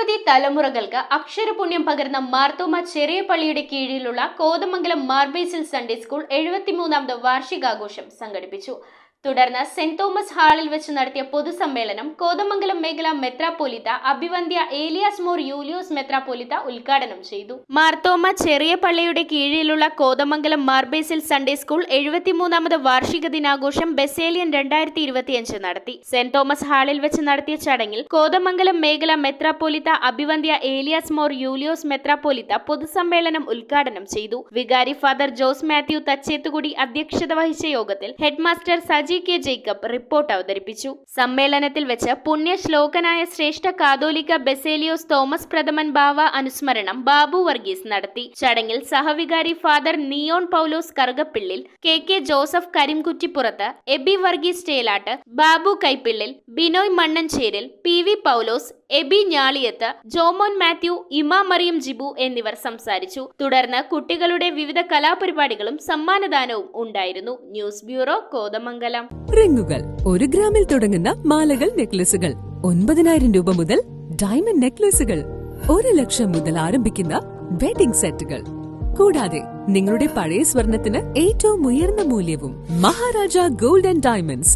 നിരവധി തലമുറകൾക്ക് അക്ഷരപുണ്യം പകർന്ന മാർത്തോമ ചെറിയ പള്ളിയുടെ കീഴിലുള്ള കോതമംഗലം മാർബേസിൽ സൺഡേ സ്കൂൾ 73ാമത് വാർഷികാഘോഷം സംഘടിപ്പിച്ചു. തുടർന്ന് സെന്റ് തോമസ് ഹാളിൽ വെച്ച് നടത്തിയ പൊതുസമ്മേളനം കോതമംഗലം മേഖല മെത്രാപ്പോലിത്ത അഭിവന്ദ്യ ഏലിയാസ് മോർ യൂലിയോസ് മെത്രാപ്പോലിത്ത ഉദ്ഘാടനം ചെയ്തു. മാർത്തോമ ചെറിയ പള്ളിയുടെ കീഴിലുള്ള കോതമംഗലം മാർബേസിൽ സൺഡേ സ്കൂൾ 73ാമത് വാർഷിക ദിനാഘോഷം ബെസേലിയൻ 2025 നടത്തി. സെന്റ് തോമസ് ഹാളിൽ വെച്ച് നടത്തിയ ചടങ്ങിൽ കോതമംഗലം മേഖല മെത്രാപ്പോലിത്ത അഭിവന്ദ്യ ഏലിയാസ് മോർ യൂലിയോസ് മെത്രാപ്പോലിത്ത പൊതുസമ്മേളനം ഉദ്ഘാടനം ചെയ്തു. വികാരി ഫാദർ ജോസ് മാത്യു തച്ചേത്തുകുടി അധ്യക്ഷത വഹിച്ച യോഗത്തിൽ headmaster Saji K Jacob report അവതരിപ്പിച്ചു. സമ്മേളനത്തിൽ വെച്ച് പുണ്യശ്ലോകനായ ശ്രേഷ്ഠ കാതോലിക്ക ബെസേലിയോസ് തോമസ് പ്രഥമൻ ബാവ അനുസ്മരണം ബാബു വർഗീസ് നടത്തി. ചടങ്ങിൽ സഹവികാരി father Neyon Paulose Karukappillil, K Joseph Karimkuttippurath, Aby Varghese Chelatt, Babu Kaippillil, Binoy Mannancheril, PV Paulose, Aby Njaliyath, Jomon Mathew, Ima Mariyam Jibu എന്നിവർ സംസാരിച്ചു. തുടർന്ന് കുട്ടികളുടെ വിവിധ കലാപരിപാടികളും സമ്മാനദാനവും ഉണ്ടായിരുന്നു. News bureau, Kothamangalam. റിങ്ങുകൾ 1 ഗ്രാമിൽ തുടങ്ങുന്ന മാലകൾ, നെക്ലസുകൾ 9,000 രൂപ മുതൽ ഡയമണ്ട് നെക്ലസുകൾ 1 ലക്ഷം മുതൽ ആരംഭിക്കുന്ന വെഡിംഗ് സെറ്റുകൾ. കൂടാതെ നിങ്ങളുടെ പഴയ സ്വർണത്തിന് ഏറ്റവും ഉയർന്ന മൂല്യവും മഹാരാജ ഗോൾഡ് ആൻഡ് ഡയമണ്ട്സ്